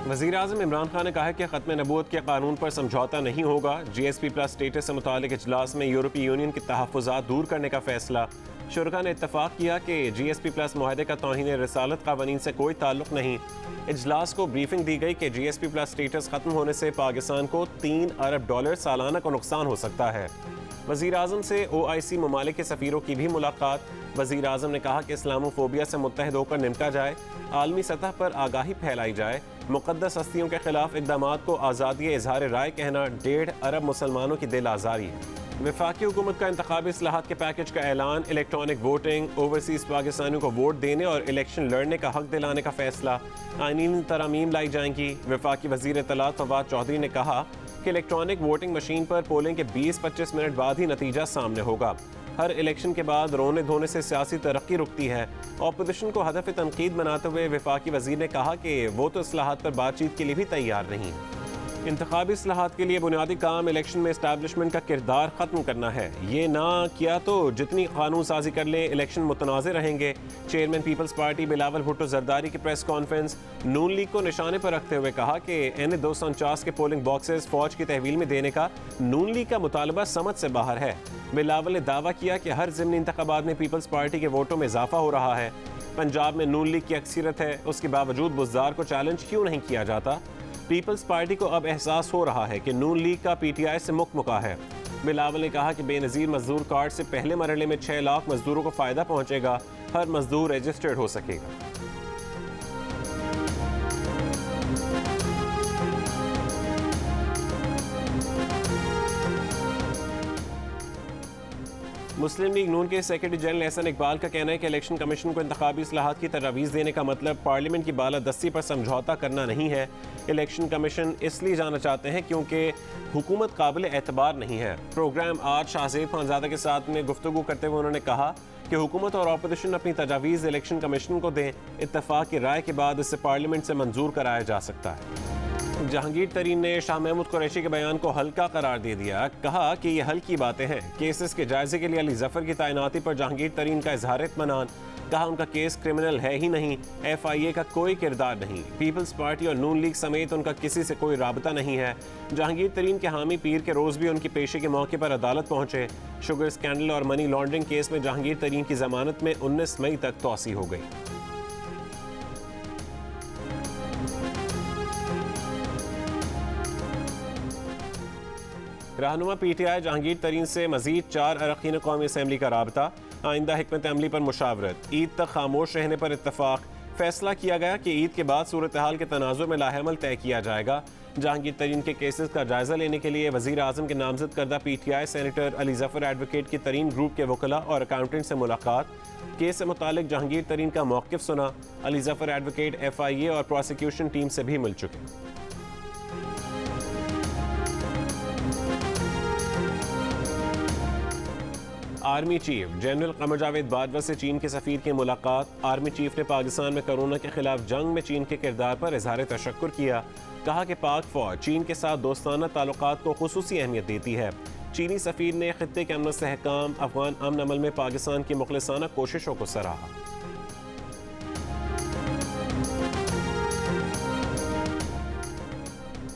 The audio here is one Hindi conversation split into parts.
वज़ीर आज़म इमरान खान ने कहा है कि ख़त्म नबूवत के कानून पर समझौता नहीं होगा। GSP प्लस स्टेटस से मुतालिक इजलास में यूरोपीय यूनियन के तहफ़्फ़ुज़ात दूर करने का फैसला। शुरा ने इत्तफ़ाक़ किया कि GSP प्लस मुआहदे का तौहीन रिसालत क़वानीन से कोई ताल्लुक़ नहीं। इजलास को ब्रीफिंग दी गई कि GSP प्लस स्टेटस ख़त्म होने से पाकिस्तान को $3 अरब सालाना का नुकसान हो सकता है। वज़ीर आज़म से OIC ममालिक के सफ़ीरों की भी मुलाकात। वज़ीर आज़म ने कहा कि इस्लामोफोबिया से मुत्तहिद होकर निपटा जाए, आलमी सतह पर आगाही फैलाई जाए, मुक़द्दस हस्तियों के खिलाफ इक़दामात को आज़ादी इज़हार राय कहना 1.5 अरब मुसलमानों की दिल आज़ारी है। वफाकी हुकूमत का इंतखाबी इस्लाहात के पैकेज का ऐलान, इलेक्ट्रॉनिक वोटिंग, ओवरसीज़ पाकिस्तानियों को वोट देने और इलेक्शन लड़ने का हक दिलाने का फैसला, आईनी तरामीम लाई जाएंगी। वफाकी वज़ीर इत्तलात फवाद चौधरी ने कहा कि इलेक्ट्रॉनिक वोटिंग मशीन पर पोलिंग के 20-25 मिनट बाद ही नतीजा सामने होगा। हर इलेक्शन के बाद रोने धोने से सियासी तरक्की रुकती है। ऑपोजिशन को हदफ तनकीद बनाते हुए वफाकी वज़ीर ने कहा कि वो तो इस्लाहात पर बातचीत के लिए भी तैयार नहीं। इंतखाबी इस्लाहात के लिए बुनियादी काम इलेक्शन में इस्टेब्लिशमेंट का किरदार ख़त्म करना है। ये ना किया तो जितनी कानून साजी कर ले इलेक्शन मुतनाज़ रहेंगे। Chairman people's party Bilawal Bhutto Zardari की प्रेस कॉन्फ्रेंस। नून लीग को निशाने पर रखते हुए कहा कि NA 249 के पोलिंग बॉक्सेस फौज की तहवील में देने का नून लीग का मुतालबा समझ से बाहर है। बिलावल ने दावा किया कि हर ज़िमनी इंतखाबात में पीपल्स पार्टी के वोटों में इजाफा हो रहा है। पंजाब में नून लीग की अक्सरियत है, उसके बावजूद बुज़दार को चैलेंज क्यों नहीं किया जाता। पीपल्स पार्टी को अब एहसास हो रहा है कि नून लीग का PTI से मुकमुका है। बिलावल ने कहा कि बेनज़ीर मजदूर कार्ड से पहले मरहले में 6 लाख मजदूरों को फ़ायदा पहुँचेगा, हर मजदूर रजिस्टर्ड हो सकेगा। मुस्लिम लीग नून के सेक्रेटरी जनरल एहसन इकबाल का कहना है कि इलेक्शन कमीशन को इंतखाबी इस्लाहात की तजवीज़ देने का मतलब पार्लियामेंट की बालादस्ती पर समझौता करना नहीं है। इलेक्शन कमीशन इसलिए जाना चाहते हैं क्योंकि हुकूमत काबिल एतबार नहीं है। प्रोग्राम आज शाहज़ेब खानज़ादा के साथ में गुफ्तगू करते हुए उन्होंने कहा कि हुकूमत और अपोजिशन अपनी तजवीज़ इलेक्शन कमीशन को दें। इत्तफाक़ की राय के बाद इसे पार्लियामेंट से मंजूर कराया जा सकता है। जहांगीर तरीन ने शाह महमूद कुरैशी के बयान को हल्का करार दे दिया। कहा कि ये हल्की बातें हैं। केसेस के जायजे के लिए अली जफर की तैनाती पर जहांगीर तरीन का इजहार इत्मीनान। कहा उनका केस क्रिमिनल है ही नहीं, FIA का कोई किरदार नहीं, पीपल्स पार्टी और नून लीग समेत उनका किसी से कोई राबता नहीं है। जहांगीर तरीन के हामी पीर के रोज़ भी उनकी पेशी के मौके पर अदालत पहुंचे। शुगर स्कैंडल और मनी लॉन्ड्रिंग केस में जहांगीर तरीन की जमानत में 19 मई तक तौसी हो गई। रहनुमा PTI जहांगीर तरीन से मजीद 4 अरकान कौमी असम्बली का राबता। आइंदा हिकमत अमली पर मुशावरत। ईद तक खामोश रहने पर इत्तफाक। फैसला किया गया कि ईद के बाद सूरत हाल के तनाजुर में लाहेमल तय किया जाएगा। जहांगीर तरीन के केसेस का जायजा लेने के लिए वज़ीर आज़म के नामजद करदा PTI senator Ali Zafar advocate की तरीन ग्रुप के वकला और अकाउंटेंट से मुलाकात। केस से मुतालिक जहांगीर तरीन का मौक़िफ़ सुना। अली जफर एडवोकेट FIA और प्रोसिक्यूशन टीम से भी मिल चुके। Army chief general Qamar Javed Bajwa से चीन के सफ़ीर की मुलाकात। आर्मी चीफ ने पाकिस्तान में कोरोना के खिलाफ जंग में चीन के किरदार पर इजहार तशक्कुर किया। कहा कि पाक फ़ौज चीन के साथ दोस्ताना ताल्लुकात को खुसूसी अहमियत देती है। चीनी सफ़ीर ने खित्ते के अमन इस्तेहकाम, अफगान अमन अमल में पाकिस्तान की मुखलिसाना कोशिशों को सराहा।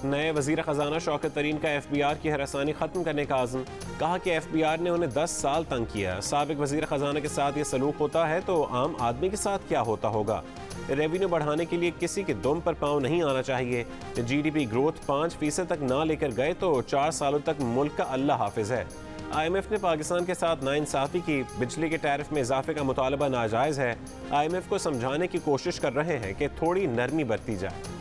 नए वज़ीर ख़जाना शौकत तरीन का FBR की हरासानी ख़त्म करने का आज़म। कहा कि FBR ने उन्हें 10 साल तंग किया। साबिक वज़ीर ख़जाना के साथ ये सलूक होता है तो आम आदमी के साथ क्या होता होगा। रेवेन्यू बढ़ाने के लिए किसी के दुम पर पाँव नहीं आना चाहिए। GDP ग्रोथ 5% तक ना लेकर गए तो 4 सालों तक मुल्क का अल्लाह हाफिज है। IMF ने पाकिस्तान के साथ नाइंसाफ़ी की। बिजली के टैरिफ में इजाफे का मुतालबा नाजायज़ है। IMF को समझाने की कोशिश कर रहे हैं कि थोड़ी नरमी बरती जाए।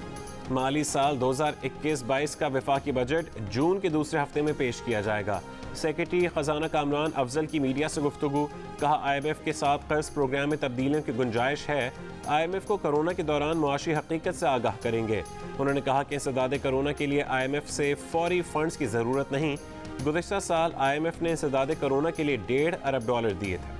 माली साल 2021-22 का वफाकी बजट जून के दूसरे हफ्ते में पेश किया जाएगा। सेक्रेटरी ख़जाना कामरान अफजल की मीडिया से गुफ्तगू। कहा IMF के साथ कर्ज प्रोग्राम में तब्दीलियों की गुंजाइश है। IMF को कोरोना के दौरान मुआशी हकीकत से आगाह करेंगे। उन्होंने कहा कि इंसदाद कोरोना के लिए IMF से फौरी फंड्स की ज़रूरत नहीं। गुज़िश्ता साल IMF ने इंसदाद कोरोना के लिए $1.5 अरब दिए थे।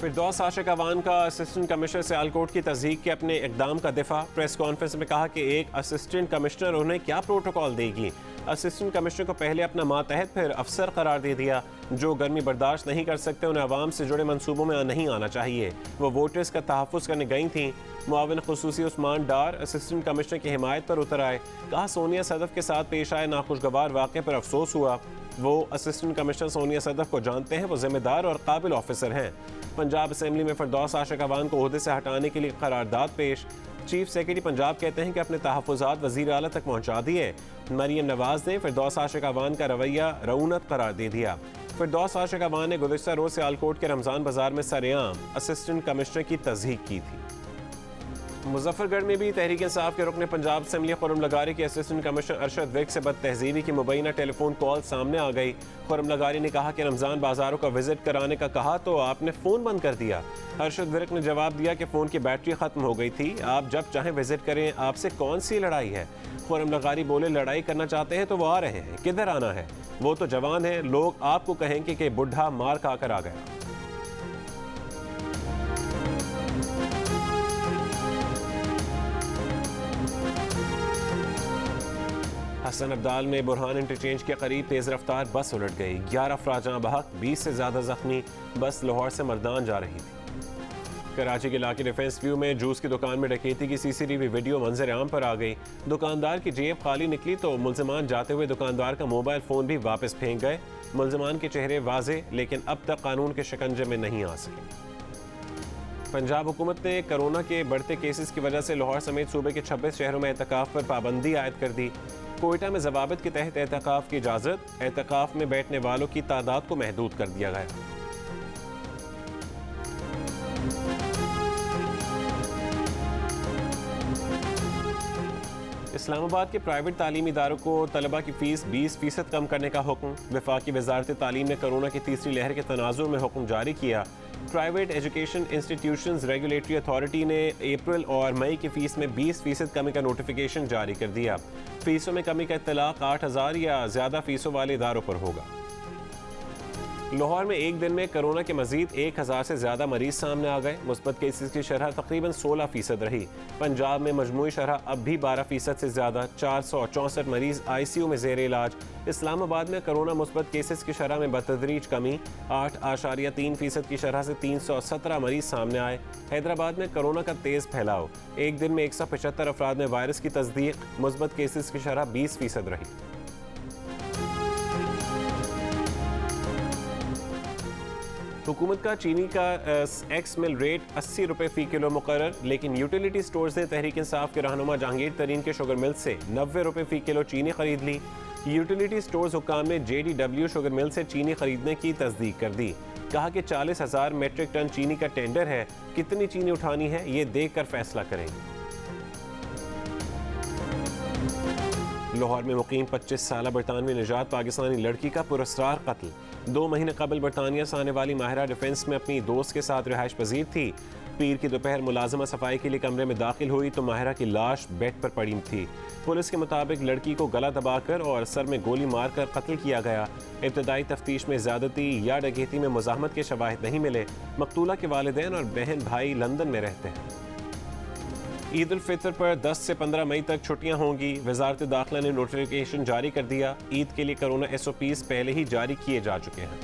फिरदौस आशिक अवान का असिस्टेंट कमिश्नर सियालकोट की तस्दीक के अपने इकदाम का दिफा। प्रेस कॉन्फ्रेंस में कहा कि एक असिस्टेंट कमिश्नर उन्हें क्या प्रोटोकॉल देगी। असिस्टेंट कमिश्नर को पहले अपना मातहत फिर अफसर करार दे दिया। जो गर्मी बर्दाश्त नहीं कर सकते उन्हें आवाम से जुड़े मनसूबों में नहीं आना चाहिए। वो वोटर्स का तहफ़्फ़ुज़ करने गई थी। मुआविन खुसूसी उस्मान डार असिस्टेंट कमिश्नर की हिमायत पर उतर आए। कहा सोनिया सदफ के साथ पेश आए नाखुशगवार वाक़े पर अफसोस हुआ। वो असिस्टेंट कमिश्नर सोनिया सदफ को जानते हैं। वो जिम्मेदार और काबिल ऑफिसर हैं। पंजाब असम्बली में फिरदौस आशिक अवान को ओहदे से हटाने के लिए करारदाद पेश। चीफ सेक्रेटरी पंजाब कहते हैं कि अपने तहफ़्फ़ुज़ात वज़ीर आला तक पहुँचा दिए। मरीम नवाज ने फिरदौस आशिक अवान का रवैया रऊनत करार दे दिया। फिरदौस आशिक अवान ने गुज़िश्ता रोज़ सियालकोट के रमज़ान बाजार में सरेआम असिस्टेंट कमिश्नर की तज़हीक की थी। मुजफ्फरगढ़ में भी तहरीक इंसाफ के रुकने पंजाब असम्बली खुर्रम लगारी के असिस्टेंट कमिश्नर अरशद विर्क से बदतहजीबी की मुबैना टेलीफोन कॉल सामने आ गई। खुर्रम लगारी ने कहा कि रमज़ान बाजारों का विजिट कराने का कहा तो आपने फ़ोन बंद कर दिया। अरशद विर्क ने जवाब दिया कि फ़ोन की बैटरी ख़त्म हो गई थी। आप जब चाहें विजिट करें, आपसे कौन सी लड़ाई है। खुर्रम लगारी बोले लड़ाई करना चाहते हैं तो वो आ रहे हैं, किधर आना है। वो तो जवान है, लोग आपको कहेंगे कि बुढ़ा मार खाकर आ गया। हसन अब्दाल में बुरहान इंटरचेंज के करीब तेज़ रफ्तार बस उलट गई। 11 अफराद जहाँ बहक, 20 से ज़्यादा जख्मी। बस लाहौर से मर्दान जा रही थी। कराची के इलाके डिफेंस व्यू में जूस की दुकान में डकैती की CCTV वीडियो मंजर आम पर आ गई। दुकानदार की जेब खाली निकली तो मुल्ज़िमान जाते हुए दुकानदार का मोबाइल फ़ोन भी वापस फेंक गए। मुल्ज़िमान के चेहरे वाजे, लेकिन अब तक कानून के शिकंजे में नहीं आ सके। पंजाब हुकूमत ने कोरोना के बढ़ते केसेस की वजह से लाहौर समेत सूबे के 26 शहरों में एहतिकाफ पर पाबंदी आयद कर दी। कोयटा में ज़वाबित के तहत एहतिकाफ की इजाज़त। एहतिकाफ में बैठने वालों की तादाद को महदूद कर दिया गया। इस्लामाबाद के प्राइवेट तालीमी इदारों को तलबा की फ़ीस 20% कम करने का हुक्म। वफाकी वजारत तालीम ने कोरोना की तीसरी लहर के तनाजुर में हुक्म जारी किया। Private education institutions regulatory authority ने अप्रैल और मई की फ़ीस में 20% कमी का नोटिफिकेशन जारी कर दिया। फ़ीसों में कमी का इत्तलाक 8,000 या ज़्यादा फ़ीसों वाले इदारों पर होगा। लाहौर में एक दिन में कोरोना के मजीद 1,000 से ज़्यादा मरीज सामने आ गए। मुस्बत केसेस की शरह तकरीबन 16% रही। पंजाब में मजमूई शरह अब भी 12% से ज़्यादा। 464 मरीज ICU में ज़ेर इलाज। इस्लामाबाद में कोरोना मुस्बत केसेस की शरह में बतदरीज कमी। 8.3% की शरह से 317 मरीज सामने आए। हैदराबाद में कोरोना का तेज़ फैलाव। एक दिन में 175 अफराद में वायरस की तस्दीक। मुस्बत केसेस की शरह 20% रही। हुकूमत का चीनी का एक्स मिल रेट 80 रुपये फ़ी किलो मुकर्रर, लेकिन यूटिलिटी स्टोर्स ने तहरीक इंसाफ के रहनुमा जहांगीर तरीन के शुगर मिल से 90 रुपये फ़ी किलो चीनी खरीद ली। यूटिलिटी स्टोर्स हुक्काम ने JDW शुगर मिल से चीनी खरीदने की तस्दीक कर दी। कहा कि 40,000 मेट्रिक टन चीनी का टेंडर है, कितनी चीनी उठानी है ये देख कर फैसला करेंगे। लाहौर में मुकीम 25 साल बरतानवी निजात पाकिस्तानी लड़की का पुरस्कार कत्ल। 2 महीने कबल बरतानिया से आने वाली माहिरा डिफेंस में अपनी दोस्त के साथ रिहाइश पजीर थी। पीर की दोपहर मुलाजमा सफाई के लिए कमरे में दाखिल हुई तो माहिरा की लाश बेड पर पड़ी थी। पुलिस के मुताबिक लड़की को गला दबाकर और सर में गोली मारकर कत्ल किया गया। इब्तदाई तफ्तीश में ज़्यादती या डकैती में मुज़ाहमत के शवाहिद नहीं मिले। मकतूला के वालिदैन और बहन भाई लंदन में रहते हैं। ईद उल फितर पर 10 से 15 मई तक छुट्टियां होंगी। वजारत दाखिला ने नोटिफिकेशन जारी कर दिया। ईद के लिए कोरोना SOPs पहले ही जारी किए जा चुके हैं।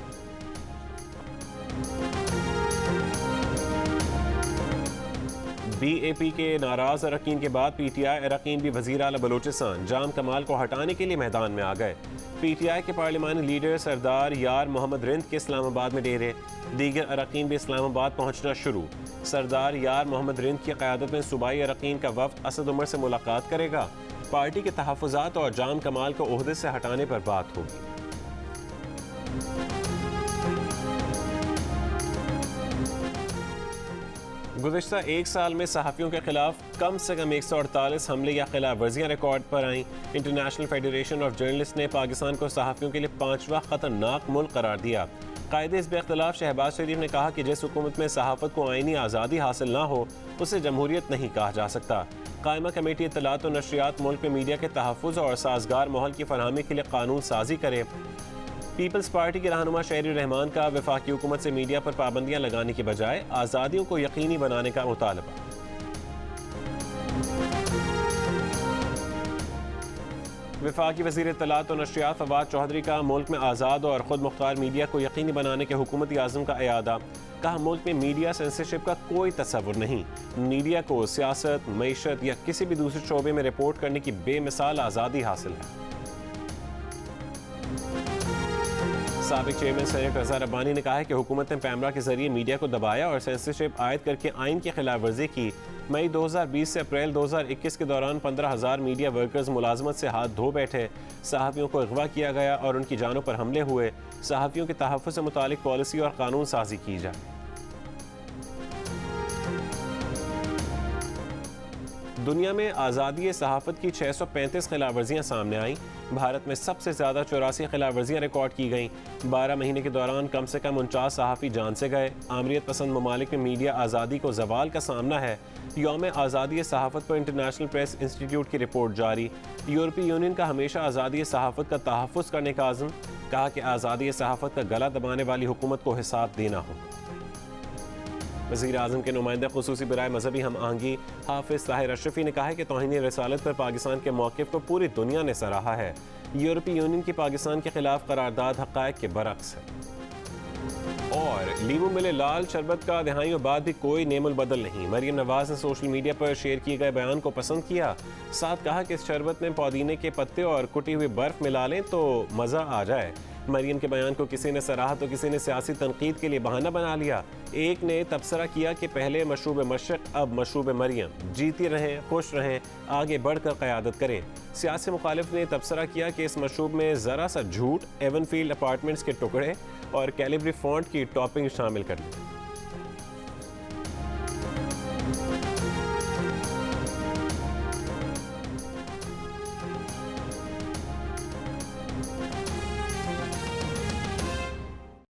BAP के नाराज अरकान के बाद PTI अरकान भी वज़ीर आला बलोचिस्तान जाम कमाल को हटाने के लिए मैदान में आ गए। PTI के पार्लिमानी लीडर सरदार यार मोहम्मद रिंद के इस्लामाबाद में डेरे। दीगर अरकान भी इस्लामाबाद पहुंचना शुरू। सरदार यार मोहम्मद रिंद की क़यादत में सूबाई अरकान का वफ़द असद उमर से मुलाकात करेगा। पार्टी के तहफ़्फ़ुज़ात और जाम कमाल को ओहदे से हटाने पर बात होगी। गुज़िश्ता एक साल में सहाफ़ियों के खिलाफ कम से कम 148 हमले या खिलाफ वर्जियाँ रिकॉर्ड पर आईं। इंटरनेशनल फेडरेशन ऑफ जर्नलिस्ट ने पाकिस्तान को सहाफ़ियों के लिए 5वां ख़तरनाक मुल्क करार दिया। कायदे इस इख्तिलाफ शहबाज शरीफ ने कहा कि जिस हुकूमत में सहाफ़त को आईनी आज़ादी हासिल ना हो उसे जमहूरियत नहीं कहा जा सकता। कायमा कमेटी इत्तलात और नशरियात मुल्क में मीडिया के तहफ़्फ़ुज़ और साजगार माहौल की फरहमी के लिए कानून साजी करे। पीपल्स पार्टी के रहनुमा शहरी रहमान का वफाकी हुकूमत से मीडिया पर पाबंदियां लगाने के बजाय आज़ादियों को यकीनी बनाने का मुतालबा। वफाकी वज़ीर इत्तलात और नशरियात फवाद चौधरी का मुल्क में आज़ाद और ख़ुद मुख्तार मीडिया को यकीनी बनाने के हुकूमती आज़म का अयादा। कहा, मुल्क में मीडिया सेंसरशिप का कोई तस्वुर नहीं। मीडिया को सियासत, मईशत या किसी भी दूसरे शोबे में रिपोर्ट करने की बेमिसाल आज़ादी हासिल है। साबिक चेयरमैन सेनेट रज़ा रब्बानी ने कहा है कि हुकूमत ने पैमरा के जरिए मीडिया को दबाया और सेंसरशिप आयद करके आइन की खिलाफ वर्जी की। मई 2020 से अप्रैल 2021 के दौरान 15,000 मीडिया वर्कर्स मुलाजमत से हाथ धो बैठे। सहाफ़ियों को अगवा किया गया और उनकी जानों पर हमले हुए। सहाफ़ियों के तहफ़्फ़ुज़ से मुतालिक पॉलिसी और कानून साजी की जाए। दुनिया में आज़ादी सहाफ़त की 635 खिलाफवर्जियाँ सामने आईं। भारत में सबसे ज़्यादा 84 खिलाफवर्जियाँ रिकॉर्ड की गईं। 12 महीने के दौरान कम से कम 49 सहाफ़ी जान से गए। आमरीत पसंद ममालिक में मीडिया आज़ादी को ज़वाल का सामना है। यौम आज़ादी सहाफ़त पर इंटरनेशनल प्रेस इंस्टीट्यूट की रिपोर्ट जारी। यूरोपीय यूनियन का हमेशा आज़ादी सहाफ़त का तहफ़्फ़ुज़ करने का आज़म। कहा कि आज़ादी सहाफ़त का गला दबाने वाली हुकूमत को हिसाब देना हो। वज़ीर आज़म के नुमाइंदा ख़ुसूसी बराए मजहबी हम आहंगी हाफिज़ ताहिर अशरफी ने कहा है कि तौहीन रसालत पर पाकिस्तान के मौक़िफ़ को पूरी दुनिया ने सराहा है। यूरोपीय यूनियन की पाकिस्तान के खिलाफ करारदाद हक़ाइक़ के बरक्स है। और लीमू मिले लाल शरबत का दहाइयों बाद भी कोई नेमुल बदल नहीं। मरीम नवाज ने सोशल मीडिया पर शेयर किए गए बयान को पसंद किया। साथ कहा कि इस शरबत में पुदीने के पत्ते और कुटी हुई बर्फ मिला लें तो मज़ा आ जाए। मरीम के बयान को किसी ने सराहा तो किसी ने सियासी तनकीद के लिए बहाना बना लिया। एक ने तबसरा किया कि पहले मशरूब मशरक़ अब मशरूब मरियम। जीती रहें, खुश रहें, आगे बढ़कर क़यादत करें। सियासी मुखालिफ ने तबसरा किया कि इस मशरूब में ज़रा सा झूठ, एवनफील्ड अपार्टमेंट्स के टुकड़े और कैलिब्री फॉन्ट की टॉपिंग शामिल कर ली।